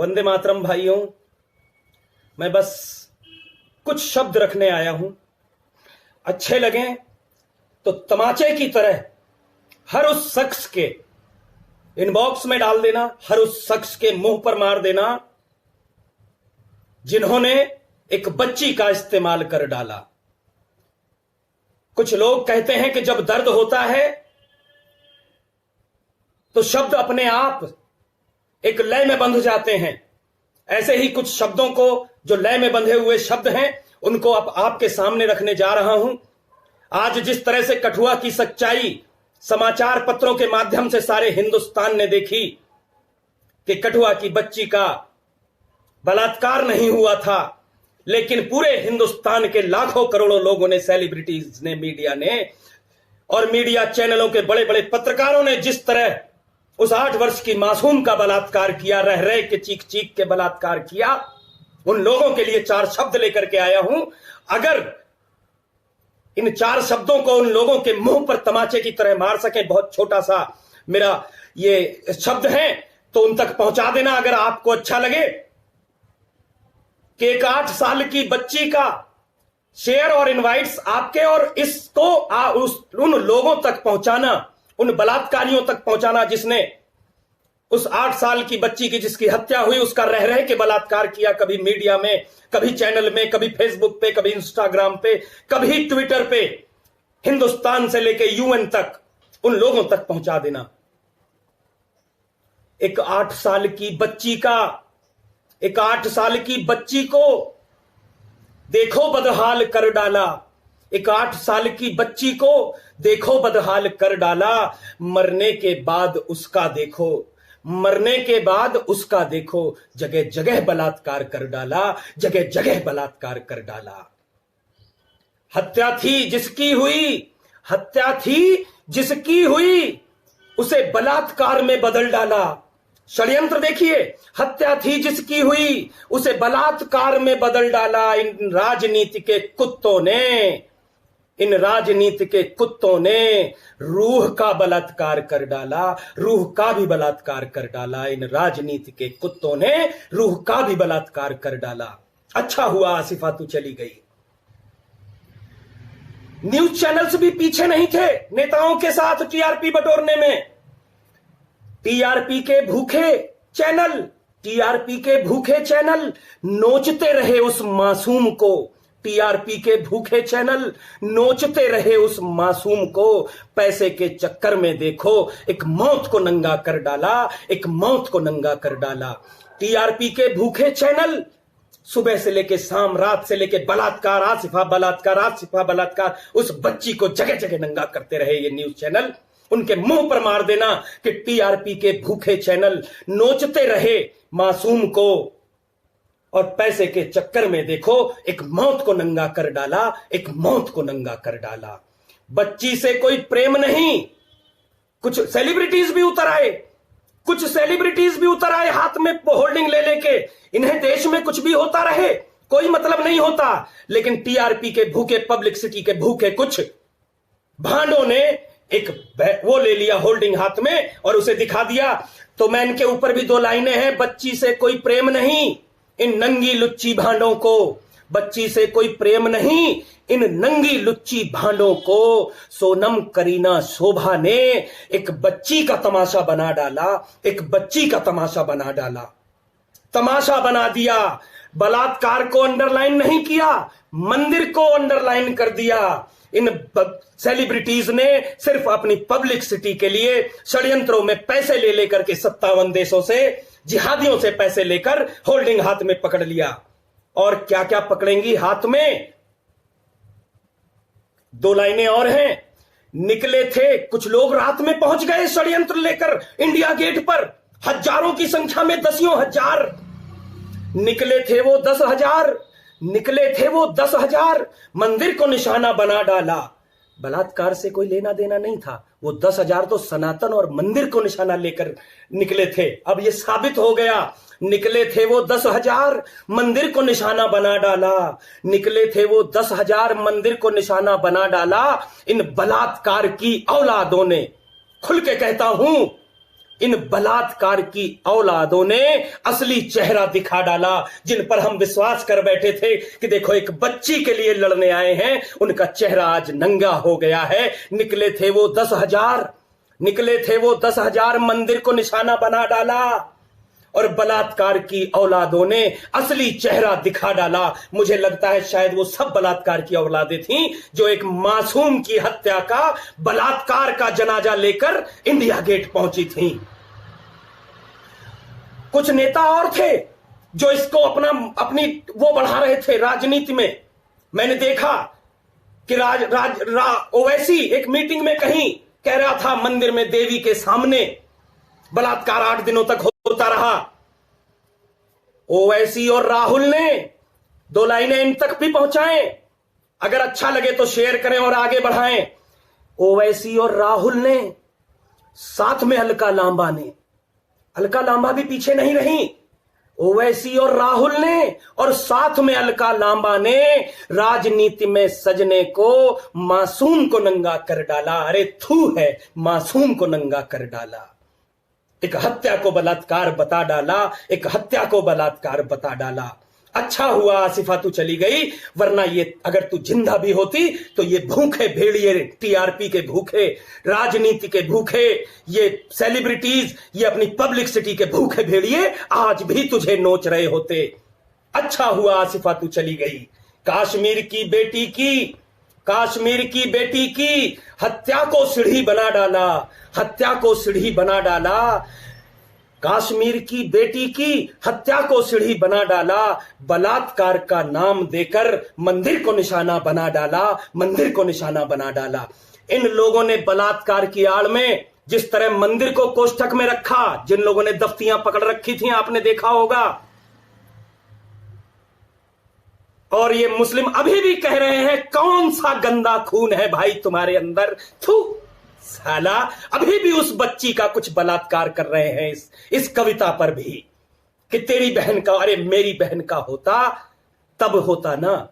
वंदे मातरम भाइयों, मैं बस कुछ शब्द रखने आया हूं। अच्छे लगें तो तमाचे की तरह हर उस शख्स के इनबॉक्स में डाल देना, हर उस शख्स के मुंह पर मार देना जिन्होंने एक बच्ची का इस्तेमाल कर डाला। कुछ लोग कहते हैं कि जब दर्द होता है तो शब्द अपने आप एक लय में बंध जाते हैं। ऐसे ही कुछ शब्दों को, जो लय में बंधे हुए शब्द हैं, उनको अब आपके सामने रखने जा रहा हूं। आज जिस तरह से कठुआ की सच्चाई समाचार पत्रों के माध्यम से सारे हिंदुस्तान ने देखी कि कठुआ की बच्ची का बलात्कार नहीं हुआ था, लेकिन पूरे हिंदुस्तान के लाखों करोड़ों लोगों ने, सेलिब्रिटीज ने, मीडिया ने और मीडिया चैनलों के बड़े बड़े पत्रकारों ने जिस तरह उस 8 वर्ष की मासूम का बलात्कार किया, रह रह के चीख चीख के बलात्कार किया, उन लोगों के लिए 4 शब्द लेकर के आया हूं। अगर इन 4 शब्दों को उन लोगों के मुंह पर तमाचे की तरह मार सके, बहुत छोटा सा मेरा ये शब्द है, तो उन तक पहुंचा देना अगर आपको अच्छा लगे कि एक 8 साल की बच्ची का शेयर और इनवाइट्स आपके, और इसको उन लोगों तक पहुंचाना, उन बलात्कारियों तक पहुंचाना जिसने उस 8 साल की बच्ची की जिसकी हत्या हुई, उसका रह रह के बलात्कार किया, कभी मीडिया में, कभी चैनल में, कभी फेसबुक पे, कभी इंस्टाग्राम पे, कभी ट्विटर पे, हिंदुस्तान से लेके यूएन तक उन लोगों तक पहुंचा देना। एक 8 साल की बच्ची का, एक 8 साल की बच्ची को देखो बदहाल कर डाला, एक 8 साल की बच्ची को देखो बदहाल कर डाला। मरने के बाद उसका देखो, मरने के बाद उसका देखो, जगह जगह बलात्कार कर डाला, जगह जगह बलात्कार कर डाला। हत्या थी जिसकी हुई, हत्या थी जिसकी हुई, उसे बलात्कार में बदल डाला। षड्यंत्र देखिए, हत्या थी जिसकी हुई, उसे बलात्कार में बदल डाला। इन राजनीति के कुत्तों ने, इन राजनीति के कुत्तों ने रूह का बलात्कार कर डाला, रूह का भी बलात्कार कर डाला। इन राजनीति के कुत्तों ने रूह का भी बलात्कार कर डाला। अच्छा हुआ आसिफा तू चली गई। न्यूज चैनल्स भी पीछे नहीं थे नेताओं के साथ टीआरपी बटोरने में। टीआरपी के भूखे चैनल, टीआरपी के भूखे चैनल नोचते रहे उस मासूम को, टीआरपी के भूखे चैनल नोचते रहे उस मासूम को। पैसे के चक्कर में देखो एक मौत को नंगा कर डाला, एक मौत को नंगा कर डाला। टीआरपी के भूखे चैनल सुबह से लेके शाम, रात से लेके बलात्कार, आसिफा बलात्कार, आसिफा बलात्कार, उस बच्ची को जगह जगह नंगा करते रहे ये न्यूज चैनल। उनके मुंह पर मार देना कि टीआरपी के भूखे चैनल नोचते रहे मासूम को और पैसे के चक्कर में देखो एक मौत को नंगा कर डाला, एक मौत को नंगा कर डाला। बच्ची से कोई प्रेम नहीं। कुछ सेलिब्रिटीज भी उतर आए, कुछ सेलिब्रिटीज भी उतर आए हाथ में होल्डिंग ले लेके। इन्हें देश में कुछ भी होता रहे, कोई मतलब नहीं होता, लेकिन टीआरपी के भूखे, पब्लिसिटी के भूखे कुछ भांडों ने एक वो ले लिया होल्डिंग हाथ में और उसे दिखा दिया। तो मैं इनके ऊपर भी 2 लाइनें हैं, बच्ची से कोई प्रेम नहीं, इन नंगी लुच्ची भांडों को, बच्ची से कोई प्रेम नहीं, इन नंगी लुच्ची भांडों को। सोनम, करीना, शोभा ने एक बच्ची का तमाशा बना डाला, एक बच्ची का तमाशा बना डाला, तमाशा बना दिया। बलात्कार को अंडरलाइन नहीं किया, मंदिर को अंडरलाइन कर दिया। इन सेलिब्रिटीज ने सिर्फ अपनी पब्लिसिटी के लिए षड्यंत्रों में पैसे ले लेकर के 57 देशों से, जिहादियों से पैसे लेकर होल्डिंग हाथ में पकड़ लिया। और क्या क्या पकड़ेंगी हाथ में? 2 लाइनें और हैं। निकले थे कुछ लोग, रात में पहुंच गए षड्यंत्र लेकर इंडिया गेट पर, हजारों की संख्या में, 10 हजार निकले थे वो 10,000, निकले थे वो 10,000, मंदिर को निशाना बना डाला। बलात्कार से कोई लेना देना नहीं था, वो 10,000 तो सनातन और मंदिर को निशाना लेकर निकले थे। अब ये साबित हो गया, निकले थे वो 10,000, मंदिर को निशाना बना डाला। निकले थे वो 10,000, मंदिर को निशाना बना डाला। इन बलात्कार की औलादों ने, खुल के कहता हूं, इन बलात्कार की औलादों ने असली चेहरा दिखा डाला, जिन पर हम विश्वास कर बैठे थे कि देखो एक बच्ची के लिए लड़ने आए हैं, उनका चेहरा आज नंगा हो गया है। निकले थे वो 10,000 मंदिर को निशाना बना डाला और बलात्कार की औलादों ने असली चेहरा दिखा डाला। मुझे लगता है शायद वो सब बलात्कार की औलादें थीं जो एक मासूम की हत्या का, बलात्कार का जनाजा लेकर इंडिया गेट पहुंची थीं। कुछ नेता और थे जो इसको अपनी वो बढ़ा रहे थे राजनीति में। मैंने देखा कि ओवैसी एक मीटिंग में कहीं कह रहा था मंदिर में देवी के सामने बलात्कार 8 दिनों तक होता रहा। ओवैसी और राहुल ने 2 लाइनें इन तक भी पहुंचाएं, अगर अच्छा लगे तो शेयर करें और आगे बढ़ाएं। ओवैसी और राहुल ने, साथ में अलका लांबा ने, अलका लांबा भी पीछे नहीं रही, ओवैसी और राहुल ने और साथ में अलका लांबा ने राजनीति में सजने को, मासूम को नंगा कर डाला। अरे थू है, मासूम को नंगा कर डाला। एक हत्या को बलात्कार बता डाला, एक हत्या को बलात्कार बता डाला। अच्छा हुआ आसिफा तू चली गई, वरना ये अगर तू जिंदा भी होती तो ये भूखे भेड़िए, टीआरपी के भूखे, राजनीति के भूखे, ये सेलिब्रिटीज, ये अपनी पब्लिसिटी के भूखे भेड़िए आज भी तुझे नोच रहे होते। अच्छा हुआ आसिफा तू चली गई। कश्मीर की बेटी की हत्या को सीढ़ी बना डाला, हत्या को सीढ़ी बना डाला। कश्मीर की बेटी की हत्या को सीढ़ी बना डाला, बलात्कार का नाम देकर मंदिर को निशाना बना डाला, मंदिर को निशाना बना डाला। इन लोगों ने बलात्कार की आड़ में जिस तरह मंदिर को कोष्ठक में रखा, जिन लोगों ने दफ्तियां पकड़ रखी थी आपने देखा होगा, और ये मुस्लिम अभी भी कह रहे हैं कौन सा गंदा खून है भाई तुम्हारे अंदर, थू साला, अभी भी उस बच्ची का कुछ बलात्कार कर रहे हैं इस कविता पर भी कि तेरी बहन का, अरे मेरी बहन का होता तब होता ना।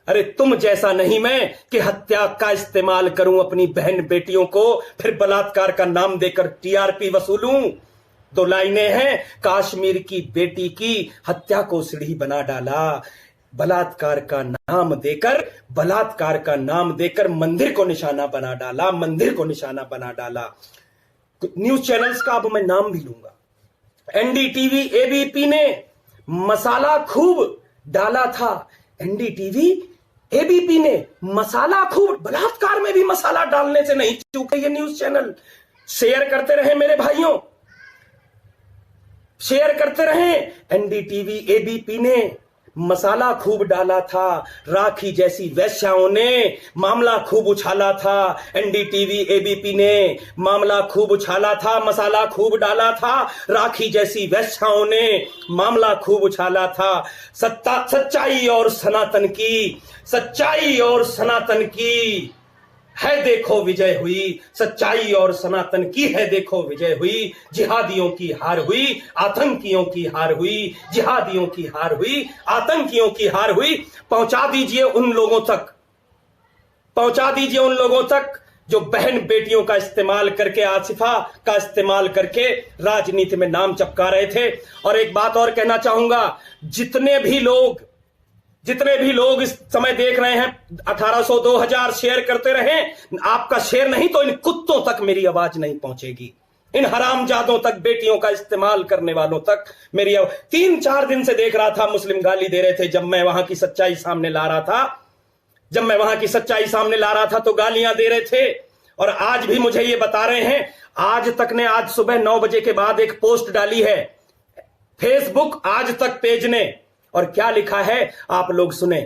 अरे तुम जैसा नहीं मैं कि हत्या का इस्तेमाल करूं अपनी बहन बेटियों को, फिर बलात्कार का नाम देकर टीआरपी वसूलूं। 2 लाइनें हैं, कश्मीर की बेटी की हत्या को सीढ़ी बना डाला, बलात्कार का नाम देकर मंदिर को निशाना बना डाला, मंदिर को निशाना बना डाला। न्यूज चैनल्स का अब मैं नाम भी लूंगा। एनडीटीवी एबीपी ने मसाला खूब डाला था, एनडीटीवी एबीपी ने मसाला खूब, बलात्कार में भी मसाला डालने से नहीं चूके ये न्यूज चैनल। शेयर करते रहे मेरे भाइयों, शेयर करते रहे। एनडीटीवी एबीपी ने मसाला खूब डाला था, राखी जैसी वैश्याओं ने मामला खूब उछाला था। एनडीटीवी एबीपी ने मामला खूब उछाला था, मसाला खूब डाला था, राखी जैसी वैश्याओं ने मामला खूब उछाला था। सच्चाई और सनातन की है देखो विजय हुई, सच्चाई और सनातन की है देखो विजय हुई। जिहादियों की हार हुई, आतंकियों की हार हुई, जिहादियों की हार हुई, आतंकियों की हार हुई। पहुंचा दीजिए उन लोगों तक जो बहन बेटियों का इस्तेमाल करके, आसिफा का इस्तेमाल करके राजनीति में नाम चपका रहे थे। और एक बात और कहना चाहूंगा, जितने भी लोग इस समय देख रहे हैं, 1800 2000 शेयर करते रहें। आपका शेयर नहीं तो इन कुत्तों तक मेरी आवाज नहीं पहुंचेगी, इन हरामजादों तक, बेटियों का इस्तेमाल करने वालों तक मेरी 3-4 दिन से देख रहा था मुस्लिम गाली दे रहे थे जब मैं वहां की सच्चाई सामने ला रहा था तो गालियां दे रहे थे। और आज भी मुझे ये बता रहे हैं, आज सुबह 9 बजे के बाद एक पोस्ट डाली है फेसबुक आज तक पेज ने, और क्या लिखा है आप लोग सुने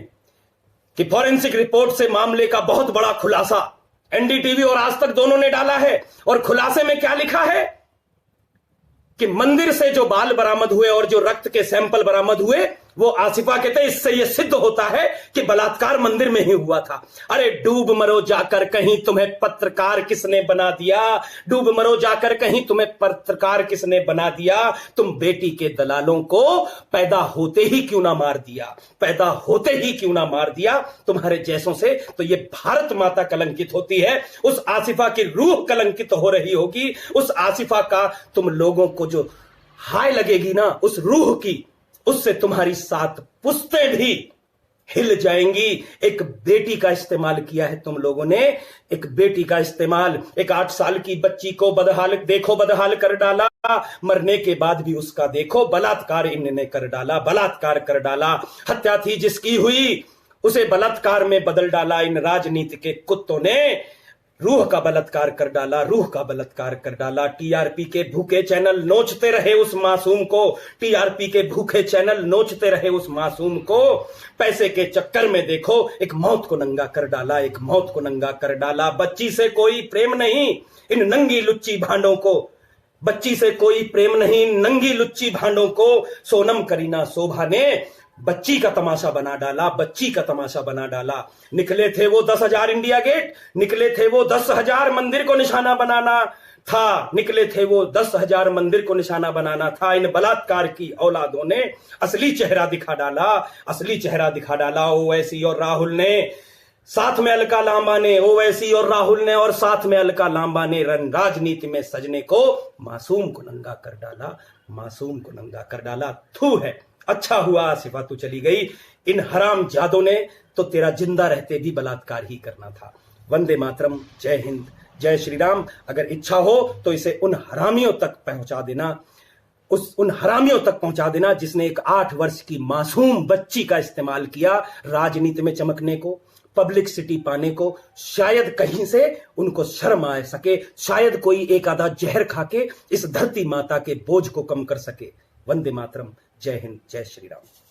कि फॉरेंसिक रिपोर्ट से मामले का बहुत बड़ा खुलासा एनडीटीवी और आज तक दोनों ने डाला है। और खुलासे में क्या लिखा है कि मंदिर से जो बाल बरामद हुए और जो रक्त के सैंपल बरामद हुए वो आसिफा कहते इससे ये सिद्ध होता है कि बलात्कार मंदिर में ही हुआ था। अरे डूब मरो जाकर कहीं तुम्हें पत्रकार किसने बना दिया, डूब मरो जाकर कहीं तुम्हें पत्रकार किसने बना दिया। तुम बेटी के दलालों को पैदा होते ही क्यों ना मार दिया, पैदा होते ही क्यों ना मार दिया तुम्हारे जैसों से। तो ये भारत माता कलंकित होती है, उस आसिफा की रूह कलंकित हो रही होगी, उस आसिफा का तुम लोगों को जो हाय लगेगी ना उस रूह की, उससे तुम्हारी 7 पुश्तें भी हिल जाएंगी। एक बेटी का इस्तेमाल किया है तुम लोगों ने, एक बेटी का इस्तेमाल, एक 8 साल की बच्ची को बदहाल कर डाला, मरने के बाद भी उसका देखो बलात्कार इन्होंने कर डाला, बलात्कार कर डाला। हत्या थी जिसकी हुई उसे बलात्कार में बदल डाला इन राजनीति के कुत्तों ने। रूह का बलात्कार कर डाला, रूह का बलात्कार कर डाला। टीआरपी के भूखे चैनल नोचते रहे उस मासूम को, टीआरपी के भूखे चैनल नोचते रहे उस मासूम को। पैसे के चक्कर में देखो एक मौत को नंगा कर डाला, एक मौत को नंगा कर डाला। बच्ची से कोई प्रेम नहीं इन नंगी लुच्ची भांडों को, बच्ची से कोई प्रेम नहीं नंगी लुच्ची भांडों को। सोनम करीना शोभा ने बच्ची का तमाशा बना डाला, बच्ची का तमाशा बना डाला। निकले थे वो 10,000 इंडिया गेट, निकले थे वो 10,000 मंदिर को निशाना बनाना था, निकले थे वो 10,000 मंदिर को निशाना बनाना था। इन बलात्कार की औलादों ने असली चेहरा दिखा डाला, असली चेहरा दिखा डाला। ओवैसी और राहुल ने साथ में अलका लांबा ने, ओवैसी और राहुल ने और साथ में अलका लांबा ने राजनीति में सजने को मासूम को नंगा कर डाला, मासूम को नंगा कर डाला। थू है, अच्छा हुआ आसिफा तू चली गई, इन हराम जादों ने तो तेरा जिंदा रहते भी बलात्कार ही करना था। वंदे मातरम, जय हिंद, जय श्री राम। अगर इच्छा हो तो इसे उन हरामियों तक पहुंचा देना, उन हरामियों तक पहुंचा देना जिसने एक 8 वर्ष की मासूम बच्ची का इस्तेमाल किया राजनीति में चमकने को, पब्लिसिटी पाने को। शायद कहीं से उनको शर्म आ सके, शायद कोई एक आधा जहर खा के इस धरती माता के बोझ को कम कर सके। वंदे मातरम, जय हिंद, जय श्री राम।